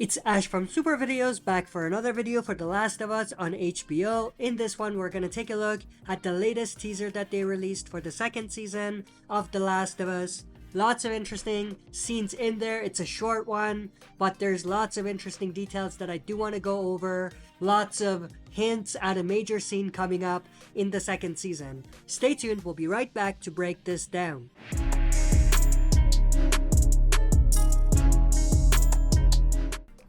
It's Ash from SuperVideos back for another video for The Last of Us on HBO. In this one, we're gonna take a look at the latest teaser that they released for the second season of The Last of Us. Lots of interesting scenes in there. It's a short one, but there's lots of interesting details that I do want to go over. Lots of hints at a major scene coming up in the second season. Stay tuned, we'll be right back to break this down.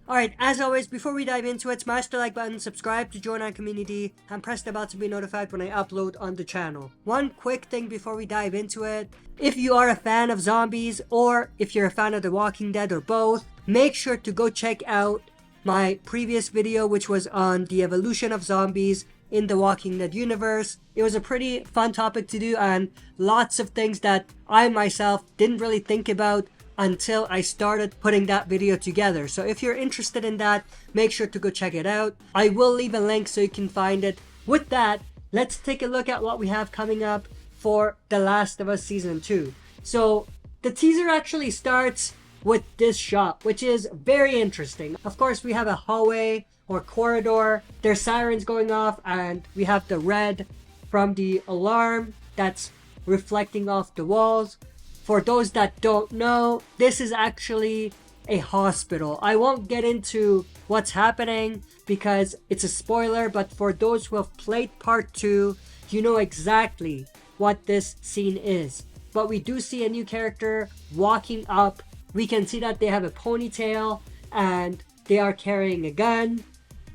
Alright, as always, before we dive into it, smash the like button, subscribe to join our community, and press the bell to be notified when I upload on the channel. One quick thing before we dive into it: if you are a fan of zombies, or if you're a fan of The Walking Dead, or both, make sure to go check out my previous video, which was on the evolution of zombies in the Walking Dead universe. It was a pretty fun topic to do, and lots of things that I myself didn't really think about until I started putting that video together. So if you're interested in that, make sure to go check it out. I will leave a link so you can find it. With that, let's take a look at what we have coming up for The Last of Us Season 2. So the teaser actually starts with this shot, which is very interesting. Of course, we have a hallway or corridor. There's sirens going off, and we have the red from the alarm that's reflecting off the walls. For those that don't know, this is actually a hospital. I won't get into what's happening because it's a spoiler, but for those who have played part 2, you know exactly what this scene is. But we do see a new character walking up. We can see that they have a ponytail and they are carrying a gun.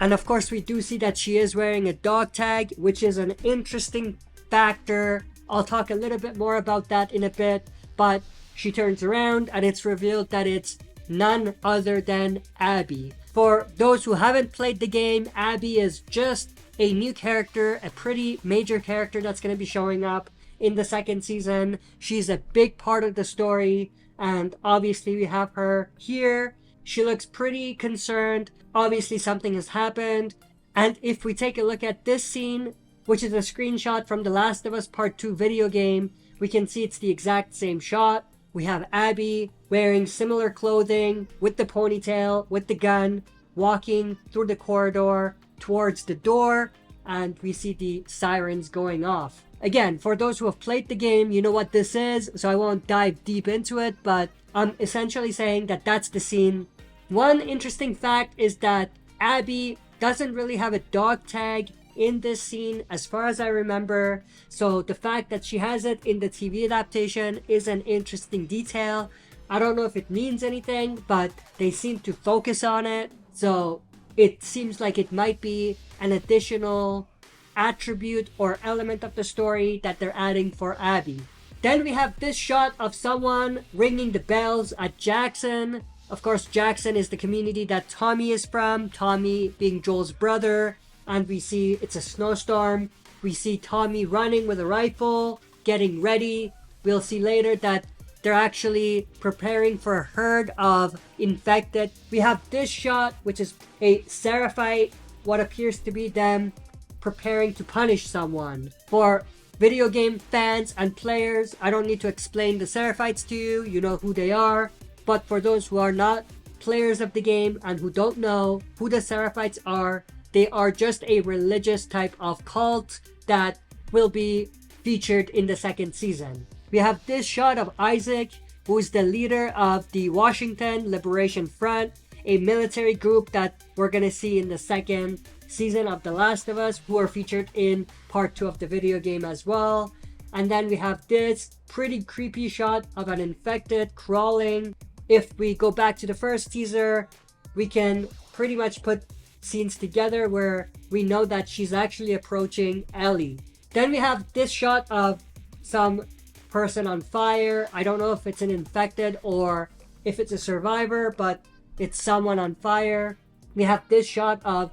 And of course, we do see that she is wearing a dog tag, which is an interesting factor. I'll talk a little bit more about that in a bit. But she turns around and it's revealed that it's none other than Abby. For those who haven't played the game, Abby is just a new character, a pretty major character that's going to be showing up in the second season. She's a big part of the story, and obviously we have her here. She looks pretty concerned. Obviously something has happened. And if we take a look at this scene, which is a screenshot from The Last of Us Part 2 video game, we can see it's the exact same shot. We have Abby wearing similar clothing with the ponytail, with the gun, walking through the corridor towards the door, and we see the sirens going off. Again, for those who have played the game, you know what this is, so I won't dive deep into it, but I'm essentially saying that that's the scene. One interesting fact is that Abby doesn't really have a dog tag in this scene as far as I remember, so the fact that she has it in the TV adaptation is an interesting detail. I don't know if it means anything, but they seem to focus on it, so it seems like it might be an additional attribute or element of the story that they're adding for Abby. Then we have this shot of someone ringing the bells at Jackson. Of course, Jackson is the community that Tommy is from, Tommy being Joel's brother. And we see it's a snowstorm. We see Tommy running with a rifle, getting ready. We'll see later that they're actually preparing for a herd of infected. We have this shot, which is a Seraphite, what appears to be them preparing to punish someone. For video game fans and players, I don't need to explain the Seraphites to you. You know who they are. But for those who are not players of the game and who don't know who the Seraphites are, they are just a religious type of cult that will be featured in the second season. We have this shot of Isaac, who is the leader of the Washington Liberation Front, a military group that we're going to see in the second season of The Last of Us, who are featured in part 2 of the video game as well. And then we have this pretty creepy shot of an infected crawling. If we go back to the first teaser, we can pretty much put scenes together where we know that she's actually approaching Ellie. Then we have this shot of some person on fire. I don't know if it's an infected or if it's a survivor, but it's someone on fire. We have this shot of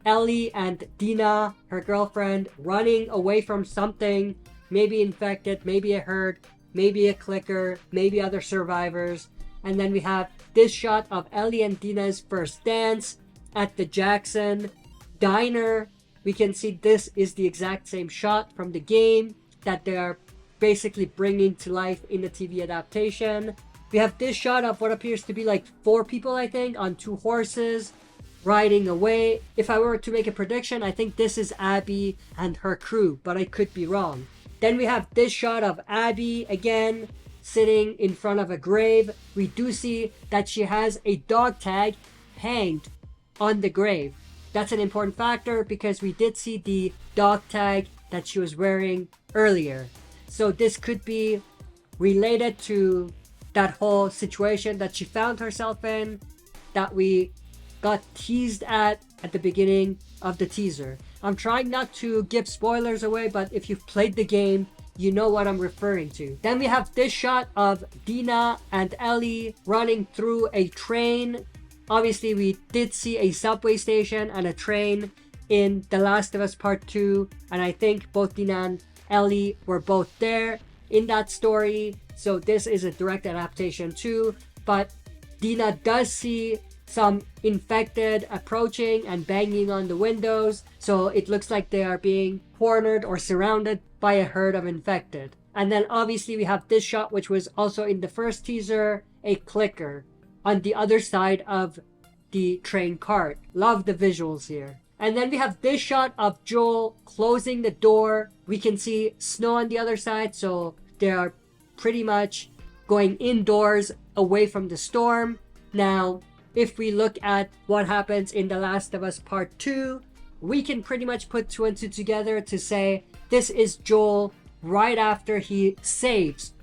Ellie and Dina, her girlfriend, running away from something, maybe infected, maybe a herd, maybe a clicker, maybe other survivors. And then we have this shot of Ellie and Dina's first dance at the Jackson diner. We can see this is the exact same shot from the game that they are basically bringing to life in the TV adaptation. We have this shot of what appears to be like 4 people, I think, on 2 horses riding away. If I were to make a prediction, I think this is Abby and her crew, but I could be wrong. Then we have this shot of Abby again sitting in front of a grave. We do see that she has a dog tag hanged on the grave. That's an important factor because we did see the dog tag that she was wearing earlier. So this could be related to that whole situation that she found herself in, that we got teased at the beginning of the teaser. I'm trying not to give spoilers away, but if you've played the game, you know what I'm referring to. Then we have this shot of Dina and Ellie running through a train. Obviously, we did see a subway station and a train in The Last of Us Part 2, and I think both Dina and Ellie were both there in that story. So this is a direct adaptation too, but Dina does see some infected approaching and banging on the windows, so it looks like they are being cornered or surrounded by a herd of infected. And then obviously we have this shot, which was also in the first teaser, a clicker on the other side of the train cart. Love the visuals here. And then we have this shot of Joel closing the door. We can see snow on the other side, so they are pretty much going indoors away from the storm. Now, if we look at what happens in The Last of Us Part 2, we can pretty much put 2 and 2 together to say this is Joel right after he saves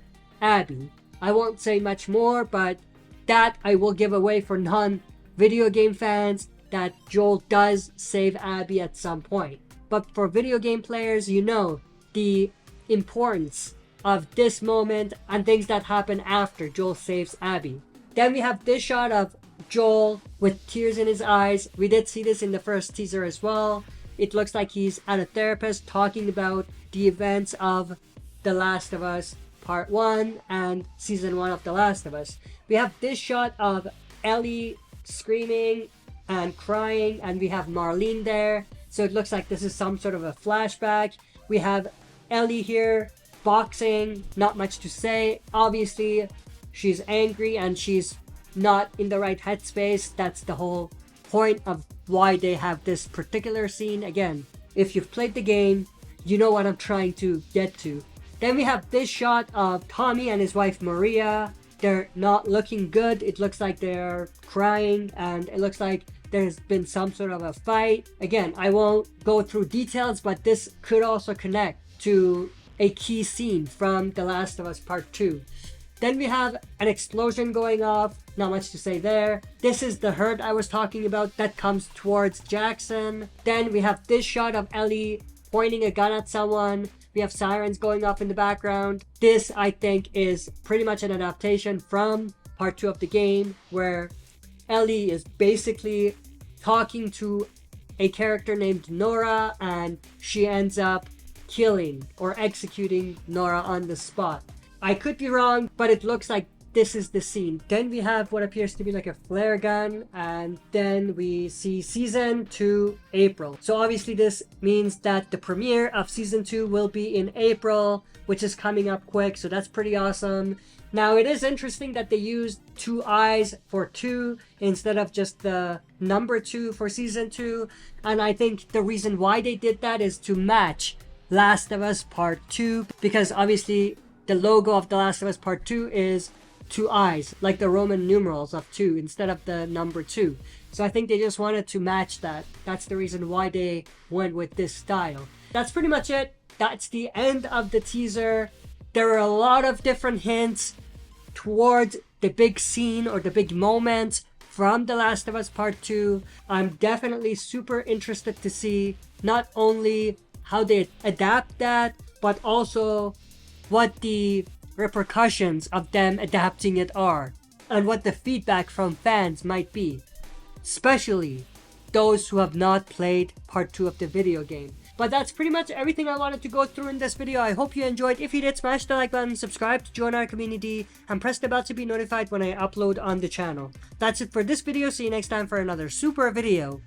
Abby. I won't say much more, but that I will give away for non-video game fans, that Joel does save Abby at some point. But for video game players, you know the importance of this moment and things that happen after Joel saves Abby. Then we have this shot of Joel with tears in his eyes. We did see this in the first teaser as well. It looks like he's at a therapist talking about the events of The Last of Us Part 1 and Season 1 of The Last of Us. We have this shot of Ellie screaming and crying, and we have Marlene there. So it looks like this is some sort of a flashback. We have Ellie here boxing, not much to say. Obviously, she's angry and she's not in the right headspace. That's the whole point of why they have this particular scene. Again, if you've played the game, you know what I'm trying to get to. Then we have this shot of Tommy and his wife Maria. They're not looking good. It looks like they're crying and it looks like there's been some sort of a fight. Again, I won't go through details, but this could also connect to a key scene from The Last of Us Part 2. Then we have an explosion going off. Not much to say there. This is the herd I was talking about that comes towards Jackson. Then we have this shot of Ellie pointing a gun at someone. We have sirens going off in the background. This, I think, is pretty much an adaptation from Part 2 of the game, where Ellie is basically talking to a character named Nora, and she ends up killing or executing Nora on the spot. I could be wrong, but it looks like this is the scene. Then we have what appears to be like a flare gun, and then we see Season 2 April. So obviously this means that the premiere of Season 2 will be in April, which is coming up quick, so that's pretty awesome. Now it is interesting that they used 2 eyes for 2 instead of just the number 2 for Season 2, and I think the reason why they did that is to match Last of Us Part 2, because obviously the logo of The Last of Us Part 2 is 2 eyes, like the Roman numerals of 2 instead of the number 2. So I think they just wanted to match that. That's the reason why they went with this style. That's pretty much it. That's the end of the teaser. There are a lot of different hints towards the big scene or the big moment from The Last of Us Part 2. I'm definitely super interested to see not only how they adapt that, but also what the repercussions of them adapting it are, and what the feedback from fans might be, especially those who have not played Part 2 of the video game. But that's pretty much everything I wanted to go through in this video. I hope you enjoyed. If you did, smash the like button, subscribe to join our community, and press the bell to be notified when I upload on the channel. That's it for this video. See you next time for another super video.